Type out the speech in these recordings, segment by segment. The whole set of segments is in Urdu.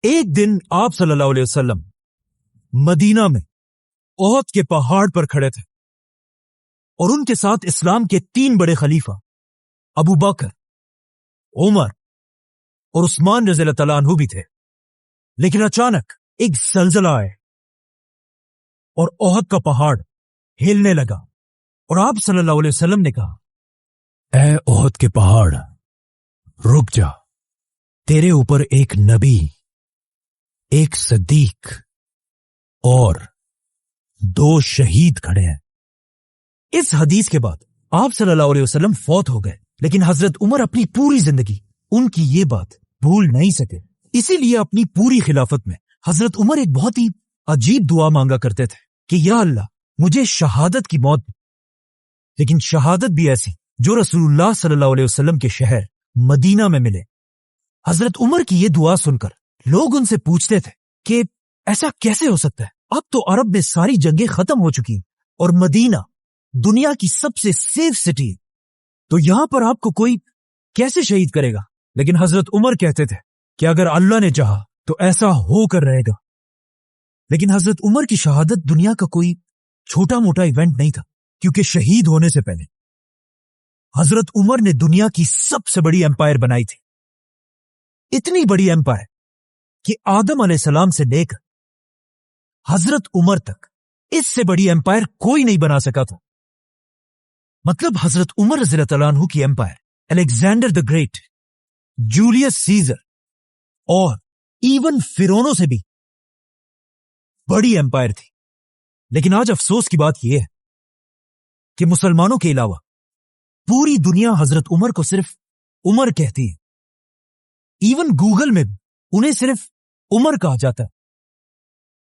ایک دن آپ صلی اللہ علیہ وسلم مدینہ میں احد کے پہاڑ پر کھڑے تھے اور ان کے ساتھ اسلام کے 3 بڑے خلیفہ ابو بکر، عمر اور عثمان رضی اللہ تعالیٰ عنہ بھی تھے۔ لیکن اچانک ایک زلزلہ آئے اور احد کا پہاڑ ہلنے لگا اور آپ صلی اللہ علیہ وسلم نے کہا، اے احد کے پہاڑ رک جا، تیرے اوپر ایک نبی، ایک صدیق اور 2 شہید کھڑے ہیں۔ اس حدیث کے بعد آپ صلی اللہ علیہ وسلم فوت ہو گئے، لیکن حضرت عمر اپنی پوری زندگی ان کی یہ بات بھول نہیں سکے۔ اسی لیے اپنی پوری خلافت میں حضرت عمر ایک بہت ہی عجیب دعا مانگا کرتے تھے کہ یا اللہ مجھے شہادت کی موت دے، لیکن شہادت بھی ایسی جو رسول اللہ صلی اللہ علیہ وسلم کے شہر مدینہ میں ملے۔ حضرت عمر کی یہ دعا سن کر لوگ ان سے پوچھتے تھے کہ ایسا کیسے ہو سکتا ہے؟ اب تو عرب میں ساری جنگیں ختم ہو چکی ہیں اور مدینہ دنیا کی سب سے سیف سٹی ہے، تو یہاں پر آپ کو کوئی کیسے شہید کرے گا؟ لیکن حضرت عمر کہتے تھے کہ اگر اللہ نے چاہا تو ایسا ہو کر رہے گا۔ لیکن حضرت عمر کی شہادت دنیا کا کوئی چھوٹا موٹا ایونٹ نہیں تھا، کیونکہ شہید ہونے سے پہلے حضرت عمر نے دنیا کی سب سے بڑی ایمپائر بنائی تھی۔ اتنی بڑی ایمپائر کہ آدم علیہ السلام سے لے کر حضرت عمر تک اس سے بڑی ایمپائر کوئی نہیں بنا سکا تھا۔ مطلب حضرت عمر رضی اللہ تعالیٰ عنہ کی empire Alexander the Great, Julius Caesar اور ایون فرعونوں سے بھی بڑی ایمپائر تھی۔ لیکن آج افسوس کی بات یہ ہے کہ مسلمانوں کے علاوہ پوری دنیا حضرت عمر کو صرف عمر کہتی ہے۔ ایون گوگل میں انہیں صرف عمر کہا جاتا ہے،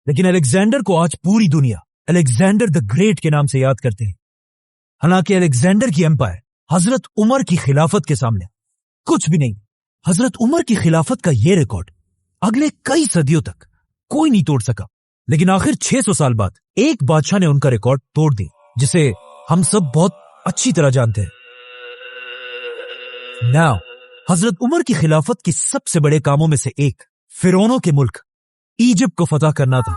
لیکن الیگزینڈر کو آج پوری دنیا الیگزینڈر دا گریٹ کے نام سے یاد کرتے ہیں۔ حالانکہ الیگزینڈر کی ایمپائر حضرت عمر کی خلافت کے سامنے کچھ بھی نہیں۔ حضرت عمر کی خلافت کا یہ ریکارڈ اگلے کئی صدیوں تک کوئی نہیں توڑ سکا، لیکن آخر 600 سال بعد ایک بادشاہ نے ان کا ریکارڈ توڑ دی، جسے ہم سب بہت اچھی طرح جانتے ہیں۔ ناؤ حضرت عمر کی خلافت کے سب سے بڑے کاموں میں سے ایک فرعونوں کے ملک ایجپٹ کو فتح کرنا تھا،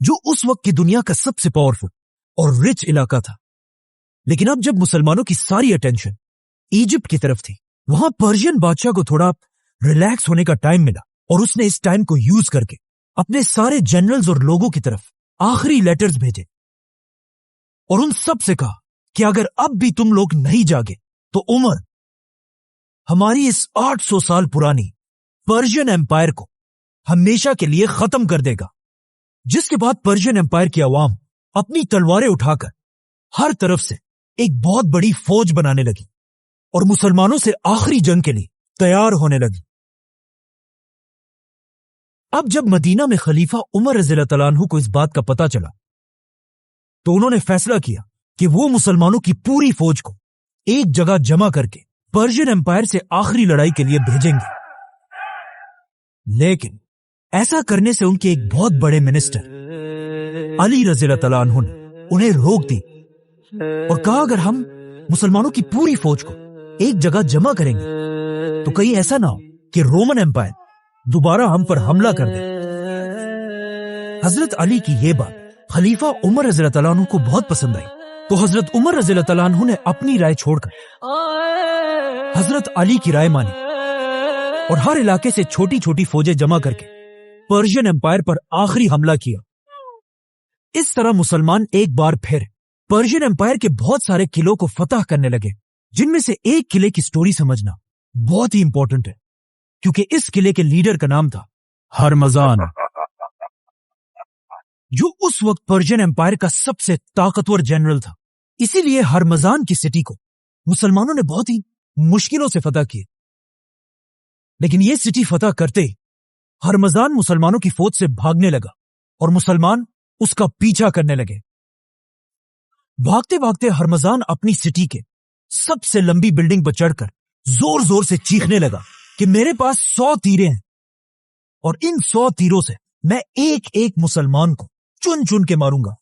جو اس وقت کی دنیا کا سب سے پاورفل اور رچ علاقہ تھا۔ لیکن اب جب مسلمانوں کی ساری اٹینشن ایجپٹ کی طرف تھی، وہاں پرشین بادشاہ کو تھوڑا ریلیکس ہونے کا ٹائم ملا، اور اس نے اس ٹائم کو یوز کر کے اپنے سارے جنرلز اور لوگوں کی طرف آخری لیٹرز بھیجے اور ان سب سے کہا کہ اگر اب بھی تم لوگ نہیں جاگے تو عمر ہماری اس 800 سال پرانی پرشین ایمپائر کو ہمیشہ کے لیے ختم کر دے گا۔ جس کے بعد پرشین ایمپائر کی عوام اپنی تلواریں اٹھا کر ہر طرف سے ایک بہت بڑی فوج بنانے لگی اور مسلمانوں سے آخری جنگ کے لیے تیار ہونے لگی۔ اب جب مدینہ میں خلیفہ عمر رضی اللہ تعالیٰ عنہ کو اس بات کا پتہ چلا تو انہوں نے فیصلہ کیا کہ وہ مسلمانوں کی پوری فوج کو ایک جگہ جمع کر کے پرشین ایمپائر سے آخری لڑائی کے لیے بھیجیں گے۔ لیکن ایسا کرنے سے ان کے ایک بہت بڑے منسٹر علی رضی اللہ تعالیٰ عنہ نے انہیں روک دی اور کہا اگر ہم مسلمانوں کی پوری فوج کو ایک جگہ جمع کریں گے تو کہیں ایسا نہ ہو کہ رومن ایمپائر دوبارہ ہم پر حملہ کر دے۔ حضرت علی کی یہ بات خلیفہ عمر رضی اللہ تعالیٰ عنہ کو بہت پسند آئی، تو حضرت عمر رضی اللہ تعالیٰ عنہ نے اپنی رائے چھوڑ کر حضرت علی کی رائے مانی اور ہر علاقے سے چھوٹی چھوٹی فوجیں جمع کر کے پرشین ایمپائر پر آخری حملہ کیا۔ اس طرح مسلمان ایک بار پھر پرشین ایمپائر کے بہت سارے قلعوں کو فتح کرنے لگے، جن میں سے ایک قلعے کی سٹوری سمجھنا بہت ہی امپورٹنٹ ہے، کیونکہ اس قلعے کے لیڈر کا نام تھا ہرمزان، جو اس وقت پرشین ایمپائر کا سب سے طاقتور جنرل تھا۔ اسی لیے ہرمزان کی سٹی کو مسلمانوں نے بہت ہی مشکلوں سے فتح کیا، لیکن یہ سٹی فتح کرتے ہی ہرمزان مسلمانوں کی فوج سے بھاگنے لگا اور مسلمان اس کا پیچھا کرنے لگے۔ بھاگتے بھاگتے ہرمزان اپنی سٹی کے سب سے لمبی بلڈنگ پر چڑھ کر زور زور سے چیخنے لگا کہ میرے پاس 100 تیریں ہیں اور ان 100 تیروں سے میں ایک ایک مسلمان کو چن چن کے ماروں گا،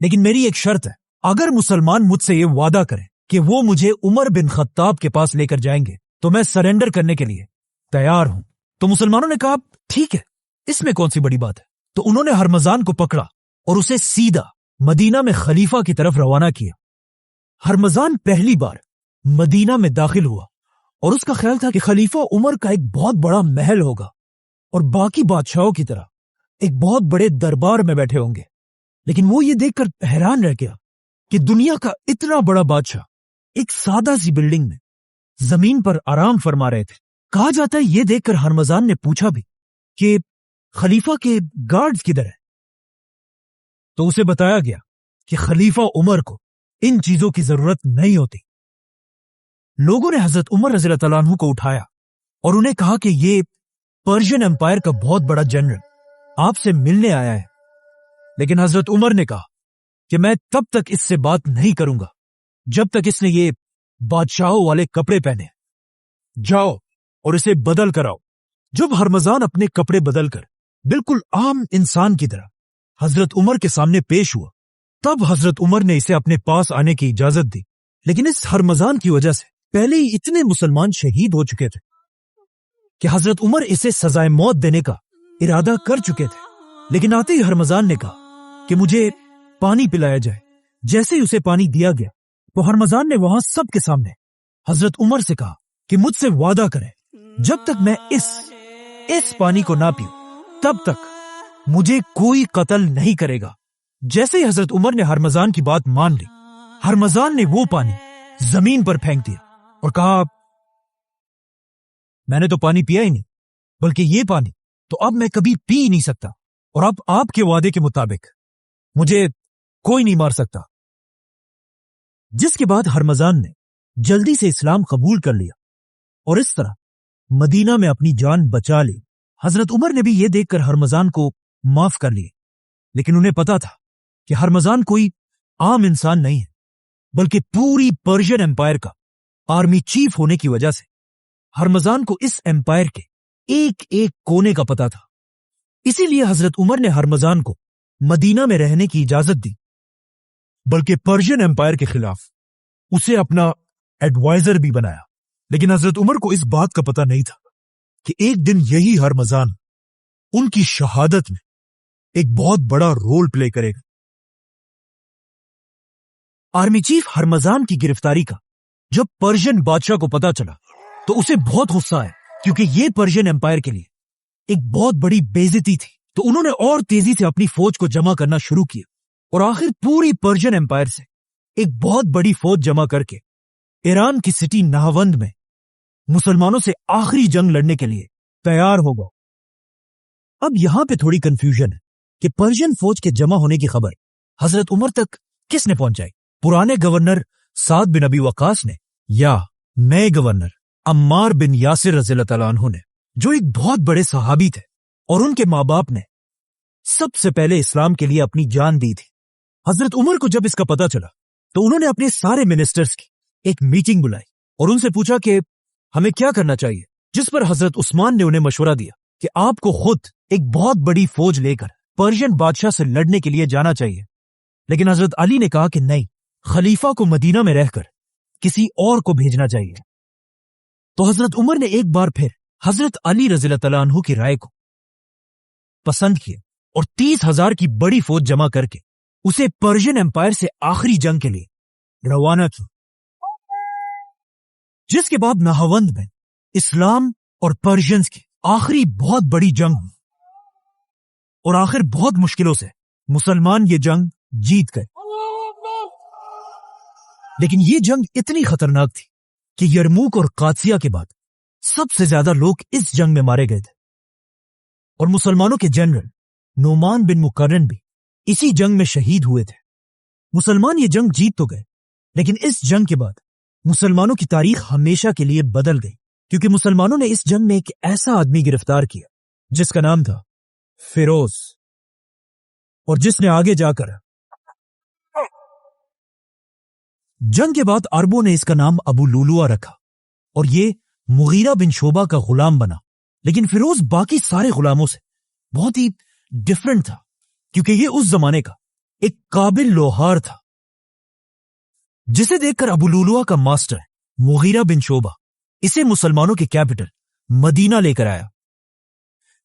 لیکن میری ایک شرط ہے، اگر مسلمان مجھ سے یہ وعدہ کرے کہ وہ مجھے عمر بن خطاب کے پاس لے کر جائیں گے تو میں سرنڈر کرنے کے لیے تیار ہوں۔ تو مسلمانوں نے کہا ٹھیک ہے، اس میں کون سی بڑی بات ہے۔ تو انہوں نے ہرمزان کو پکڑا اور اسے سیدھا مدینہ میں خلیفہ کی طرف روانہ کیا۔ ہرمزان پہلی بار مدینہ میں داخل ہوا اور اس کا خیال تھا کہ خلیفہ عمر کا ایک بہت بڑا محل ہوگا اور باقی بادشاہوں کی طرح ایک بہت بڑے دربار میں بیٹھے ہوں گے، لیکن وہ یہ دیکھ کر حیران رہ گیا کہ دنیا کا اتنا بڑا بادشاہ ایک سادہ سی بلڈنگ میں زمین پر آرام فرما رہے تھے۔ کہا جاتا ہے یہ دیکھ کر ہرمزان نے پوچھا بھی کہ خلیفہ کے گارڈز کدھر ہیں؟ تو اسے بتایا گیا کہ خلیفہ عمر کو ان چیزوں کی ضرورت نہیں ہوتی۔ لوگوں نے حضرت عمر رضی اللہ تعالیٰ عنہ کو اٹھایا اور انہیں کہا کہ یہ پرشین امپائر کا بہت بڑا جنرل آپ سے ملنے آیا ہے، لیکن حضرت عمر نے کہا کہ میں تب تک اس سے بات نہیں کروں گا جب تک اس نے یہ بادشاہوں والے کپڑے پہنے۔ جاؤ اور اسے بدل کر آؤ۔ جب ہرمزان اپنے کپڑے بدل کر بالکل عام انسان کی طرح حضرت عمر کے سامنے پیش ہوا، تب حضرت عمر نے اسے اپنے پاس آنے کی اجازت دی، لیکن اس ہرمزان کی وجہ سے پہلے ہی اتنے مسلمان شہید ہو چکے تھے کہ حضرت عمر اسے سزائے موت دینے کا ارادہ کر چکے تھے۔ لیکن آتے ہی ہرمزان نے کہا کہ مجھے پانی پلایا جائے۔ جیسے ہی اسے پانی دیا گیا تو ہرمزان نے وہاں سب کے سامنے حضرت عمر سے کہا کہ مجھ سے وعدہ کریں جب تک میں اس پانی کو نہ پیوں تب تک مجھے کوئی قتل نہیں کرے گا۔ جیسے ہی حضرت عمر نے ہرمزان کی بات مان لی، ہرمزان نے وہ پانی زمین پر پھینک دیا اور کہا میں نے تو پانی پیا ہی نہیں، بلکہ یہ پانی تو اب میں کبھی پی نہیں سکتا، اور اب آپ کے وعدے کے مطابق مجھے کوئی نہیں مار سکتا۔ جس کے بعد ہرمزان نے جلدی سے اسلام قبول کر لیا اور اس طرح مدینہ میں اپنی جان بچا لی۔ حضرت عمر نے بھی یہ دیکھ کر ہرمزان کو معاف کر لیے، لیکن انہیں پتا تھا کہ ہرمزان کوئی عام انسان نہیں ہے، بلکہ پوری پرشین امپائر کا آرمی چیف ہونے کی وجہ سے ہرمزان کو اس امپائر کے ایک ایک کونے کا پتا تھا۔ اسی لیے حضرت عمر نے ہرمزان کو مدینہ میں رہنے کی اجازت دی، بلکہ پرشین امپائر کے خلاف اسے اپنا ایڈوائزر بھی بنایا۔ لیکن حضرت عمر کو اس بات کا پتہ نہیں تھا کہ ایک دن یہی ہرمزان ان کی شہادت میں ایک بہت بڑا رول پلے کرے گا۔ آرمی چیف ہرمزان کی گرفتاری کا جب پرشین بادشاہ کو پتا چلا تو اسے بہت غصہ آیا، کیونکہ یہ پرشین امپائر کے لیے ایک بہت بڑی بے عزتی تھی۔ تو انہوں نے اور تیزی سے اپنی فوج کو جمع کرنا شروع کیا اور آخر پوری پرشین امپائر سے ایک بہت بڑی فوج جمع کر کے ایران کی سٹی نہاوند میں مسلمانوں سے آخری جنگ لڑنے کے لیے تیار ہو گئے۔ اب یہاں پہ تھوڑی کنفیوژن ہے کہ پرشین فوج کے جمع ہونے کی خبر حضرت عمر تک کس نے پہنچائی؟ پرانے گورنر سعد بن ابی وقاص نے یا نئے گورنر عمار بن یاسر رضی اللہ تعالیٰ عنہ نے، جو ایک بہت بڑے صحابی تھے اور ان کے ماں باپ نے سب سے پہلے اسلام کے لیے اپنی جان دی تھی۔ حضرت عمر کو جب اس کا پتا چلا تو انہوں نے اپنے سارے منسٹرز کی ایک میٹنگ بلائی اور ان سے پوچھا کہ ہمیں کیا کرنا چاہیے، جس پر حضرت عثمان نے انہیں مشورہ دیا کہ آپ کو خود ایک بہت بڑی فوج لے کر پرشین بادشاہ سے لڑنے کے لیے جانا چاہیے۔ لیکن حضرت علی نے کہا کہ نہیں، خلیفہ کو مدینہ میں رہ کر کسی اور کو بھیجنا چاہیے۔ تو حضرت عمر نے ایک بار پھر حضرت علی رضی اللہ تعالیٰ عنہ کی رائے کو پسند کیا اور 30,000 کی بڑی فوج جمع کر کے اسے پرشین امپائر سے آخری جنگ کے لیے روانہ کیا، جس کے بعد نہاوند میں اسلام اور پرشینز کی آخری بہت بڑی جنگ ہوئی اور آخر بہت مشکلوں سے مسلمان یہ جنگ جیت گئے۔ لیکن یہ جنگ اتنی خطرناک تھی کہ یرموک اور قادسیہ کے بعد سب سے زیادہ لوگ اس جنگ میں مارے گئے تھے، اور مسلمانوں کے جنرل نعمان بن مقرن بھی اسی جنگ میں شہید ہوئے تھے۔ مسلمان یہ جنگ جیت تو گئے، لیکن اس جنگ کے بعد مسلمانوں کی تاریخ ہمیشہ کے لیے بدل گئی، کیونکہ مسلمانوں نے اس جنگ میں ایک ایسا آدمی گرفتار کیا جس کا نام تھا فیروز، اور جس نے آگے جا کر جنگ کے بعد عربوں نے اس کا نام ابو لولوا رکھا اور یہ مغیرہ بن شعبہ کا غلام بنا۔ لیکن فیروز باقی سارے غلاموں سے بہت ہی ڈیفرنٹ تھا، کیونکہ یہ اس زمانے کا ایک قابل لوہار تھا، جسے دیکھ کر ابو لولوا کا ماسٹر مغیرہ بن شعبہ اسے مسلمانوں کے کیپٹل مدینہ لے کر آیا